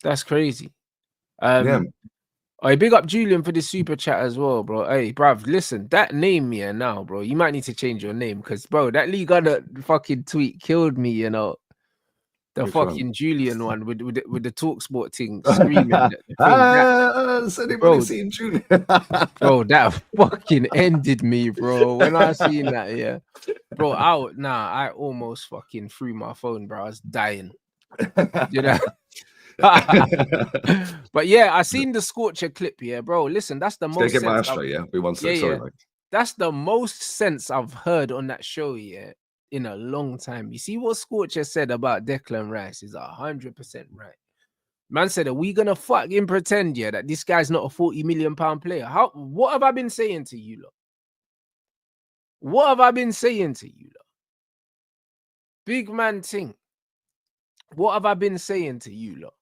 That's crazy. Yeah. I big up Julian for the super chat as well, bro. Hey, bruv, listen, that name here now, bro. You might need to change your name because, bro, that Lee Gunner fucking tweet killed me, you know. The Which fucking one? Julian one with the TalkSport thing screaming. Has anybody seen Julian? Bro, that fucking ended me, bro. When I seen that, yeah, bro, I almost fucking threw my phone, bro. I was dying, you know. But yeah, I seen the Scorcher clip here, bro. Listen, that's the most. Get my ashtray, yeah. Be one sec. Sorry, mate. That's the most sense I've heard on that show, yeah, in a long time. You see what Scorcher said about Declan Rice is 100% right. Man said, are we gonna fucking pretend, yeah, that this guy's not a 40 million pound player? What have I been saying to you, lot? What have I been saying to you, lot? Big man thing. What have I been saying to you, lot?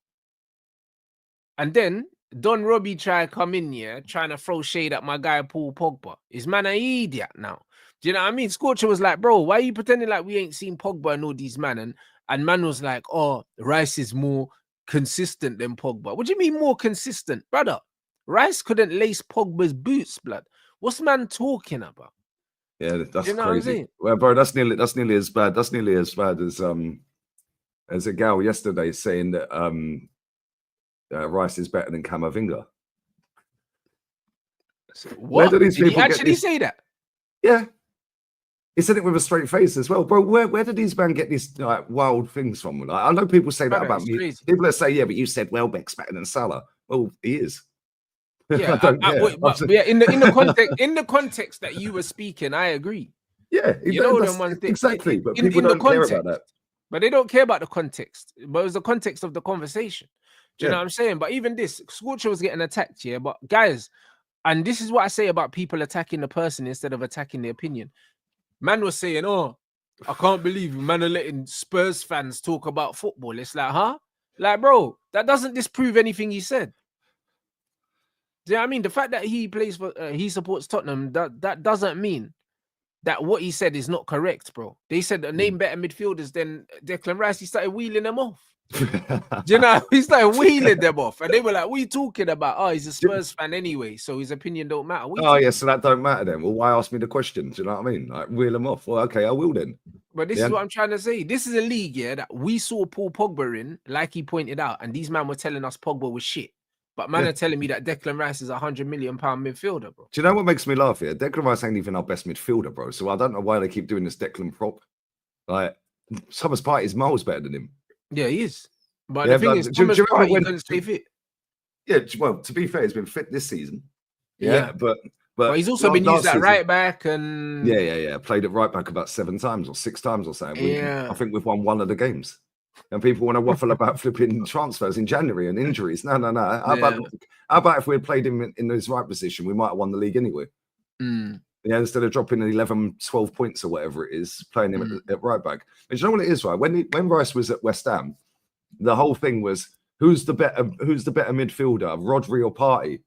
And then Don Robbie try come in here trying to throw shade at my guy Paul Pogba. Is man an idiot now? Do you know what I mean? Scorcher was like, bro, why are you pretending like we ain't seen Pogba and all these man? And man was like, oh, Rice is more consistent than Pogba. What do you mean more consistent? Brother, Rice couldn't lace Pogba's boots, blood. What's man talking about? Yeah, that's crazy. Well, bro, that's nearly as bad. That's nearly as bad as a gal yesterday saying that Rice is better than Camavinga. What? Did he actually say that? Yeah. He said it with a straight face as well. Bro, where did these men get these like wild things from? Like, I know people say that about me. Crazy. People that say, yeah, but you said Welbeck's better than Salah. Well, he is. Yeah, in the context that you were speaking, I agree. Yeah, you know them ones exactly. But people don't care about that. But they don't care about the context. But it was the context of the conversation. Do you know what I'm saying? But even this, Scorcher was getting attacked here. But guys, and this is what I say about people attacking the person instead of attacking the opinion. Man was saying, oh, I can't believe man are letting Spurs fans talk about football. It's like, huh? Like, bro, that doesn't disprove anything he said. Do you know what I mean? The fact that he plays for, he supports Tottenham, that doesn't mean that what he said is not correct, bro. They said the name better midfielders than Declan Rice. He started wheeling them off. Do you know? He started wheeling them off, and they were like, "What are you talking about? Oh, he's a Spurs fan anyway, so his opinion don't matter." Yeah, so that don't matter then. Well, why ask me the question? Do you know what I mean? Like, wheel them off. Well, okay, I will then. But this is what I'm trying to say. This is a league, yeah, that we saw Paul Pogba in, like he pointed out, and these men were telling us Pogba was shit. But man are telling me that Declan Rice is a 100 million pound midfielder, bro. Do you know what makes me laugh here? Declan Rice ain't even our best midfielder, bro. So I don't know why they keep doing this Declan prop. Like, Thomas Partey is miles better than him. Yeah, he is. But the thing is, Thomas Partey couldn't stay fit. Yeah, well, to be fair, he's been fit this season. Yeah. But he's also been used at right back and... Yeah. Played at right back about 7 times or 6 times or something. I think we've won one of the games. And people want to waffle about flipping transfers in January and injuries. No. How about if we had played him in his right position, we might have won the league anyway. Yeah, instead of dropping 11, 12 points or whatever it is, playing him at right back. And you know what it is, right? When Rice was at West Ham, the whole thing was who's the better midfielder, Rodri or Partey?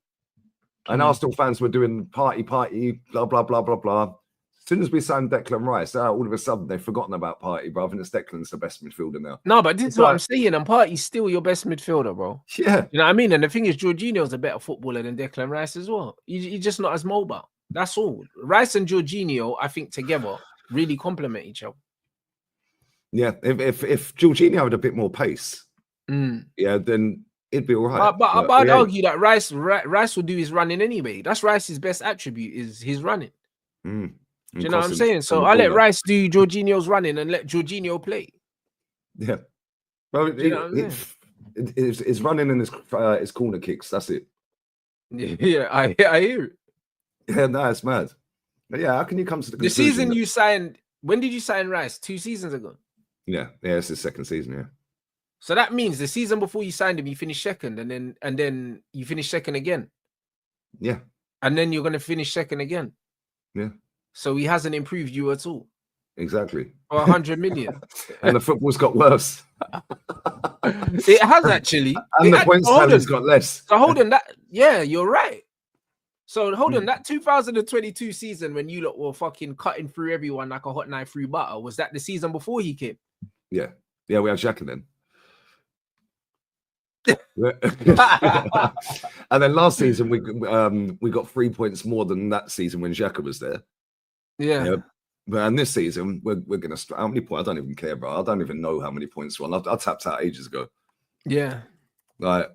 And Arsenal fans were doing Partey, blah blah blah blah blah. As soon as we signed Declan Rice, all of a sudden they've forgotten about Partey, bro. I think it's Declan's the best midfielder now. No, but this is what I'm saying. And Partey's still your best midfielder, bro. Yeah. You know what I mean? And the thing is, Jorginho's a better footballer than Declan Rice as well. He's just not as mobile. That's all. Rice and Jorginho, I think, together really complement each other. Yeah. If Jorginho had a bit more pace, yeah, then it'd be all right. But I'd argue that Rice will do his running anyway. That's Rice's best attribute is his running. Do you know what I'm saying? So I let Rice do Jorginho's running and let Jorginho play. Yeah. Well, it's running and his corner kicks. That's it. Yeah, I hear it. Yeah, no, it's mad. But yeah, how can you come to the season you signed? When did you sign Rice? 2 seasons ago. Yeah, it's his 2nd season. Yeah. So that means the season before you signed him, you finished 2nd, and then you finished 2nd again. Yeah. And then you're gonna finish 2nd again. Yeah. So he hasn't improved you at all. Exactly. For 100 million. And the football's got worse. It has actually. And the points tally's got less. So hold on, yeah, you're right. So hold on, that 2022 season when you lot were fucking cutting through everyone like a hot knife through butter, was that the season before he came? Yeah. Yeah, we had Xhaka then. And then last season we got 3 points more than that season when Xhaka was there. Yeah. But this season we're gonna how many points? I don't even care, bro. I don't even know how many points we're on. I tapped out ages ago. Yeah. Like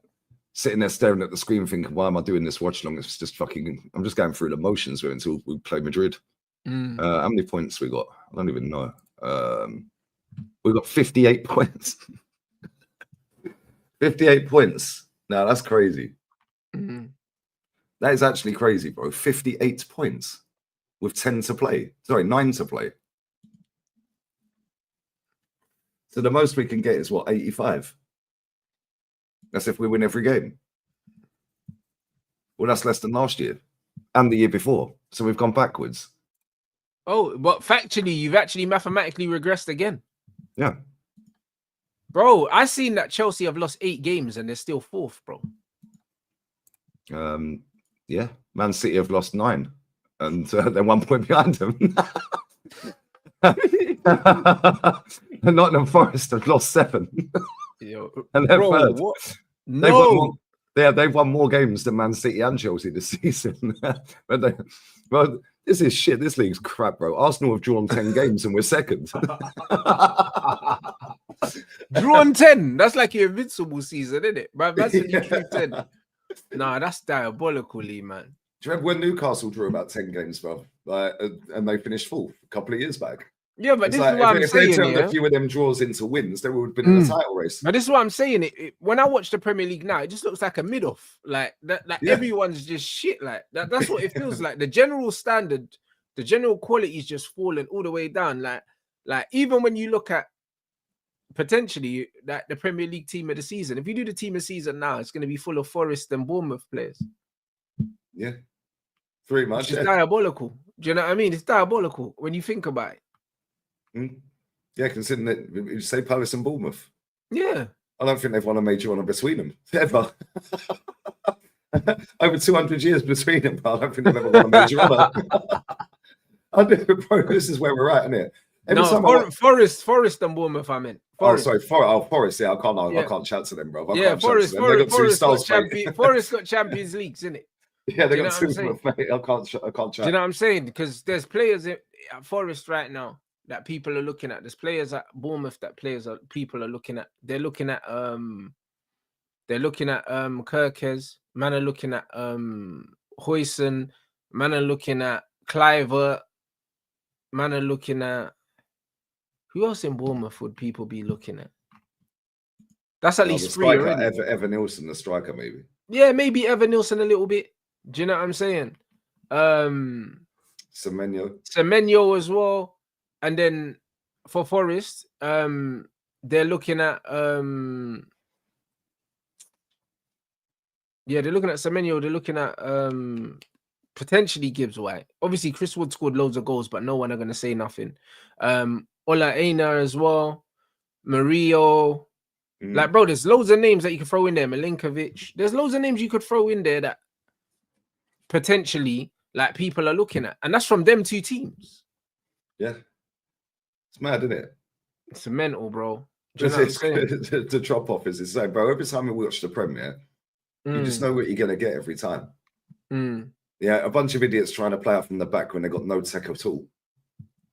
sitting there staring at the screen thinking, why am I doing this watch long? It's just fucking I'm just going through the motions with until we play Madrid. How many points we got? I don't even know. We got 58 points. 58 points. Now that's crazy. That is actually crazy, bro. 58 points with 10 to play. Sorry, 9 to play. So the most we can get is what, 85? That's if we win every game. Well, that's less than last year and the year before. So we've gone backwards. Oh, but factually, you've actually mathematically regressed again. Yeah. Bro, I seen that Chelsea have lost 8 games and they're still 4th, bro. Yeah. Man City have lost 9 and they're 1 point behind them. And Nottingham Forest have lost 7. And they're third. What? No. They've won more games than Man City and Chelsea this season. Well, this is shit. This league's crap, bro. Arsenal have drawn 10 games and we're second. Drawn 10. That's like your invincible season, isn't it? But that's when you drew 10. Nah, that's diabolically, man. Do you remember when Newcastle drew about 10 games, bro? And they finished 4th a couple of years back? Yeah, but this is what I'm saying. If they turned a few of them draws into wins, they would have been in the title race. But this is what I'm saying. When I watch the Premier League now, it just looks like a mid-off. Like that, everyone's just shit. Like that. That's what it feels like. The general standard, the general quality is just falling all the way down. Like even when you look at potentially that the Premier League team of the season, if you do the team of the season now, it's going to be full of Forest and Bournemouth players. Yeah, pretty much. It's diabolical. Do you know what I mean? It's diabolical when you think about it. Yeah, considering that you say Palace and Bournemouth. Yeah. I don't think they've won a major honour between them, ever. Over 200 years between them, but I don't think they've ever won a major honour. I do, bro, this is where we're at, isn't it? Forest and Bournemouth, I meant. Forest. Oh, sorry, Forest, yeah, I can't chat to them, bro. Forest got Champions Leagues, innit? Yeah, they got 2, mate. I can't chat. Do you know what I'm saying? Because there's players at Forest right now that people are looking at. There's players at Bournemouth that people are looking at. They're looking at Kirkes. Man are looking at Huijsen. Man are looking at Cliver. Man are looking at who else in Bournemouth would people be looking at? That's at least 3 already. Evan Nilsson, the striker, maybe. Yeah, maybe Evan Nilsson a little bit. Do you know what I'm saying? Semenyo as well. And then for Forest, they're looking at they're looking at Semenyo, they're looking at potentially Gibbs White. Obviously, Chris Wood scored loads of goals, but no one are gonna say nothing. Ola Aina as well, Murillo. Like, bro, there's loads of names that you can throw in there. Milinkovic. There's loads of names you could throw in there that potentially like people are looking at, and that's from them 2 teams. Yeah. It's mad, isn't it? It's mental, bro. The drop off is insane, bro. Every time we watch the Premier, you just know what you're gonna get every time. Yeah, a bunch of idiots trying to play out from the back when they got no tech at all.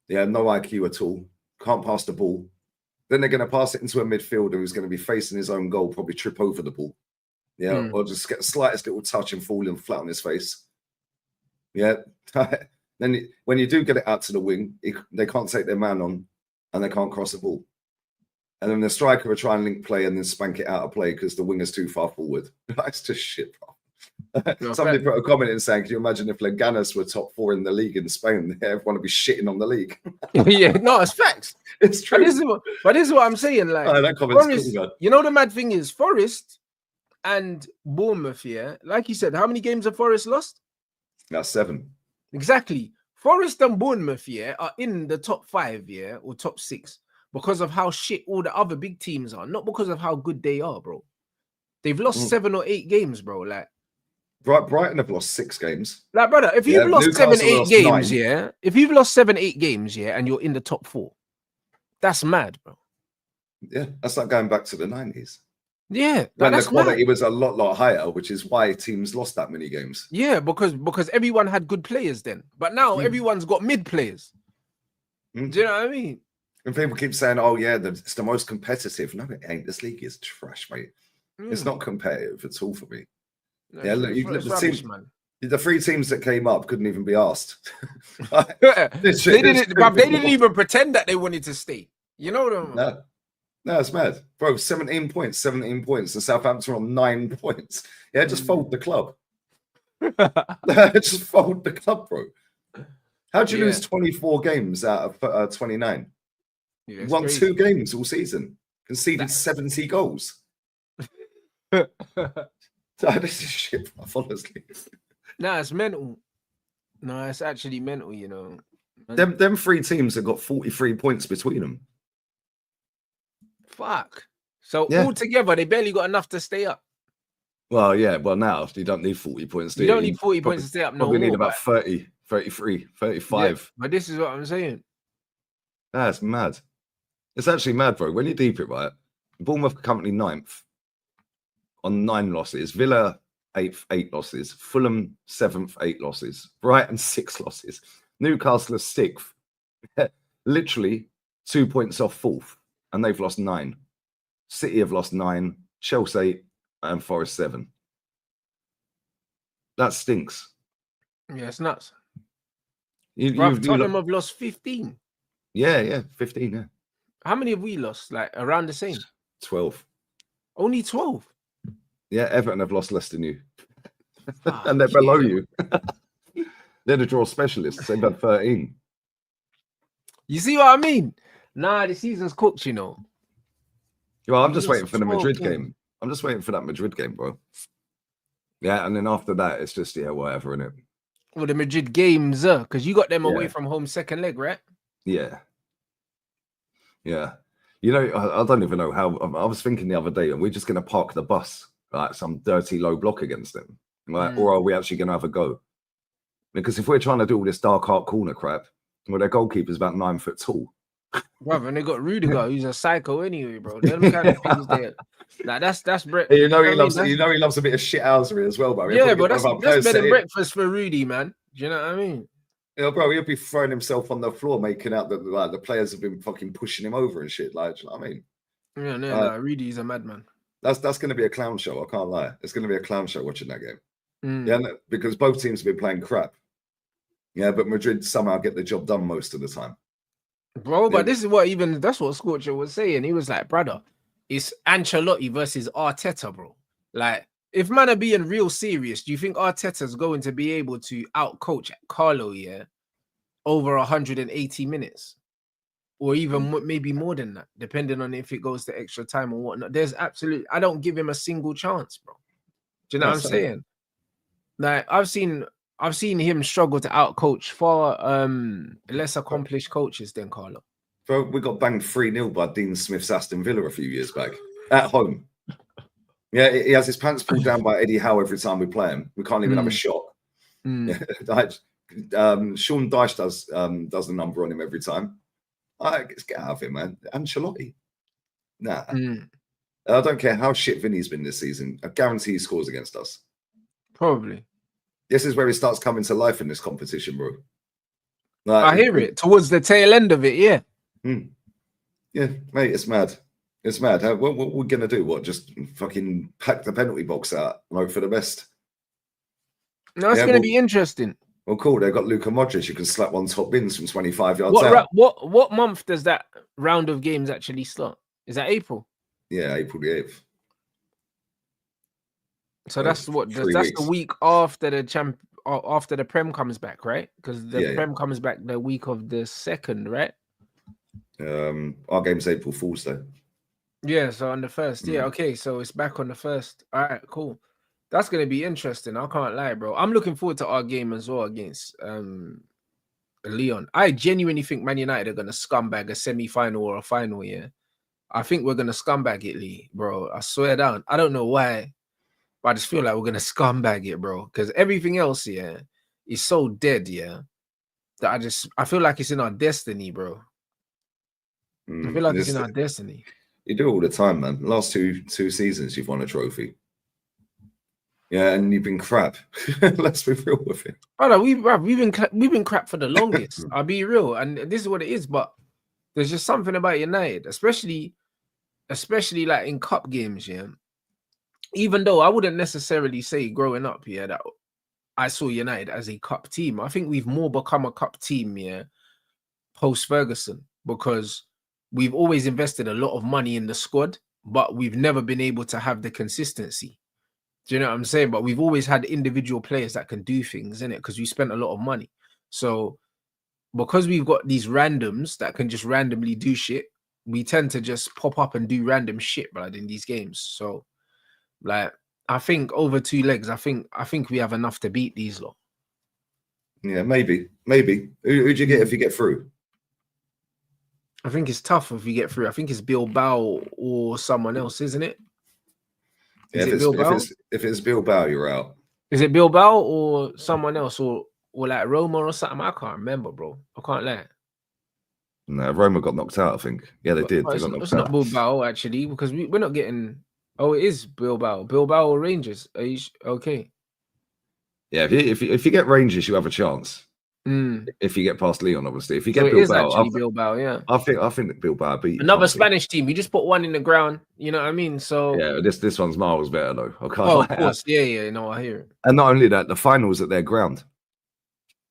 Yeah, no IQ at all. Can't pass the ball. Then they're gonna pass it into a midfielder who's gonna be facing his own goal, probably trip over the ball. Yeah, or just get the slightest little touch and falling flat on his face. Yeah. Then when you do get it out to the wing, they can't take their man on and they can't cross the ball. And then the striker will try and link play and then spank it out of play because the winger's too far forward. That's just shit, bro. Somebody put a comment in saying, can you imagine if Leganes were top 4 in the league in Spain? Everyone would be shitting on the league. Yeah, no, it's facts. It's true. But this is what I'm saying. Like, that comment's Forest, cool, you know, the mad thing is Forest and Bournemouth, yeah? Like you said, how many games have Forest lost? Now 7. Exactly. Forest and Bournemouth, yeah, are in the top 5, yeah, or top 6 because of how shit all the other big teams are, not because of how good they are, bro. They've lost 7 or 8 games, bro. Like, Brighton have lost 6 games. Like, brother, if you've lost Newcastle 7, 8 games, 9. Yeah, if you've lost 7, 8 games, yeah, and you're in the top 4, that's mad, bro. Yeah, that's like going back to the 90s. Yeah, when the that's quality mad. was a lot higher, which is why teams lost that many games. Yeah, because everyone had good players then, but now everyone's got mid players. Do you know what I mean? And people keep saying, "Oh yeah, it's the most competitive." No, it ain't. This league is trash, mate. It's not competitive at all for me. No, Yeah, look, it's rubbish, man. The 3 teams that came up couldn't even be asked. They didn't even pretend that they wanted to stay. You know what I mean? No, it's mad, bro. 17 points, and Southampton on 9 points. Yeah, just fold the club. Just fold the club, bro. How'd you lose 24 games out of 29? You won crazy. 2 games all season, conceded 70 goals. This is shit, honestly. No, it's mental. No, it's actually mental, you know. Them 3 teams have got 43 points between them. Fuck. So altogether, they barely got enough to stay up. Well, yeah. Well, now you don't need 40 points. You don't need 40 points to stay up. Probably need about 30, 33, 35. Yeah, but this is what I'm saying. That's mad. It's actually mad, bro. When you deep it, right? Bournemouth are currently 9th on 9 losses. Villa 8th, 8 losses. Fulham 7th, 8 losses. Brighton 6 losses. Newcastle is 6th. Literally 2 points off 4th, and they've lost 9. City have lost 9. Chelsea 8, and Forest 7. That stinks. Yeah, it's nuts. Tottenham have lost 15. Yeah, 15. Yeah. How many have we lost? Like around the same. 12. Only 12. Yeah, Everton have lost less than you, and they're below you. They're the draw specialists. They've had 13. You see what I mean? Nah, the season's cooked, you know. Well, I'm just waiting for the Madrid game. I'm just waiting for that Madrid game, bro. Yeah, and then after that, it's just whatever, innit? Well, the Madrid games, because you got them away from home second leg, right? Yeah. You know, I don't even know how. I was thinking the other day, are we just going to park the bus like some dirty low block against them, like, or are we actually going to have a go? Because if we're trying to do all this dark art corner crap, well, their goalkeeper's about 9 foot tall. Bro, and they got Rudiger, who's a psycho anyway, bro. Them kind of things there. Like that's Brett. You know he loves. You know he loves a bit of shithousery as well, bro. Yeah, but that's better than breakfast for Rudy, man. Do you know what I mean? Yeah, bro, he'll be throwing himself on the floor, making out that like the players have been fucking pushing him over and shit. Like, do you know what I mean? Yeah, no, Rudy's a madman. That's going to be a clown show. I can't lie. It's going to be a clown show watching that game. Yeah, because both teams have been playing crap. Yeah, but Madrid somehow get the job done most of the time. Bro, but this is that's what Scorcher was saying. He was like, brother, it's Ancelotti versus Arteta, bro. Like, if man are being real serious, do you think Arteta's going to be able to outcoach Carlo, over 180 minutes? Or even maybe more than that, depending on if it goes to extra time or whatnot. There's absolutely, I don't give him a single chance, bro. Do you know what I'm saying? Like, I've seen him struggle to outcoach far less accomplished coaches than Carlo. Bro, we got banged 3-0 by Dean Smith's Aston Villa a few years back at home. Yeah, he has his pants pulled down by Eddie Howe every time we play him. We can't even have a shot. Like, Sean Dyche does the number on him every time. Let's get out of here, man. Ancelotti. Nah. I don't care how shit Vinny's been this season. I guarantee he scores against us. Probably. This is where he starts coming to life in this competition, bro. Like, I hear it. Towards the tail end of it, yeah. Yeah, mate, it's mad. It's mad. What we're going to do? What, just fucking pack the penalty box out and hope for the best? No, it's going to be interesting. Well, cool. They've got Luka Modric. You can slap one top bins from 25 yards out. What month does that round of games actually start? Is that April? Yeah, April the 8th. So that's the week after after the Prem comes back, right? Because the Prem comes back the week of the 2nd, right? Our game's April Fool's Day. Yeah, so on the 1st. Yeah, okay. So it's back on the 1st. All right, cool. That's gonna be interesting. I can't lie, bro. I'm looking forward to our game as well against Leon. I genuinely think Man United are gonna scumbag a semi-final or a final. Yeah, I think we're gonna scumbag it, Lee, bro. I swear down. I don't know why, but I just feel like we're gonna scumbag it, bro. Because everything else, is so dead, that I feel like it's in our destiny, bro. I feel like it's in our destiny. You do it all the time, man. Last two seasons, you've won a trophy. Yeah, and you've been crap. Let's be real with it. Brother, we've been crap for the longest. I'll be real, and this is what it is. But there's just something about United, especially like in cup games, yeah. Even though I wouldn't necessarily say growing up, yeah, that I saw United as a cup team. I think we've more become a cup team, yeah, post Ferguson, because we've always invested a lot of money in the squad, but we've never been able to have the consistency. Do you know what I'm saying? But we've always had individual players that can do things, innit? Because we spent a lot of money. So because we've got these randoms that can just randomly do shit, we tend to just pop up and do random shit, blood, in these games. So, like, I think over 2 legs, I think we have enough to beat these lot. Yeah, maybe. Who'd you get if you get through? I think it's tough if you get through. I think it's Bilbao or someone else, isn't it? Is it Bilbao? If it's Bilbao, you're out. Is it Bilbao or someone else, or like Roma or something? I can't remember, bro. I can't lie. No, Roma got knocked out, I think. Yeah, they did. They got knocked out. It's not Bilbao, actually, because we're not getting... Oh, it is Bilbao. Bilbao or Rangers. Are you okay? Yeah, if you get Rangers, you have a chance. If you get past Leon, obviously. If you get Bilbao, it is actually Bilbao, yeah. I think that Bilbao beat another Spanish team. You just put one in the ground. You know what I mean? So yeah, this one's miles better though. I can't. Oh, of course, yeah. No, I hear it. And not only that, the finals at their ground,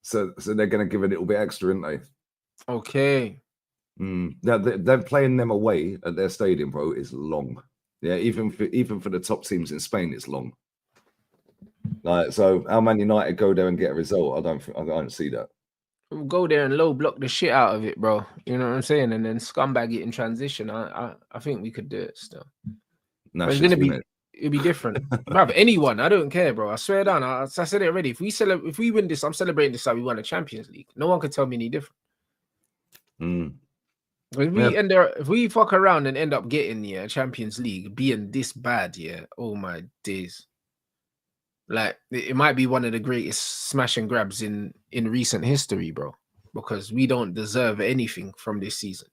so they're going to give a little bit extra, aren't they? Okay. They're playing them away at their stadium, bro. Is long. Yeah, even for the top teams in Spain, it's long. Like, so how Man United go there and get a result? I don't see that. We'll go there and low block the shit out of it, bro. You know what I'm saying? And then scumbag it in transition. I think we could do it still. But it's it'll be different. Bruv, anyone, I don't care, bro. I swear down. I said it already. If we win this, I'm celebrating this like we won the Champions League. No one could tell me any different. If we fuck around and end up getting Champions League being this bad, oh my days. Like, it might be one of the greatest smash and grabs in recent history, bro, because we don't deserve anything from this season.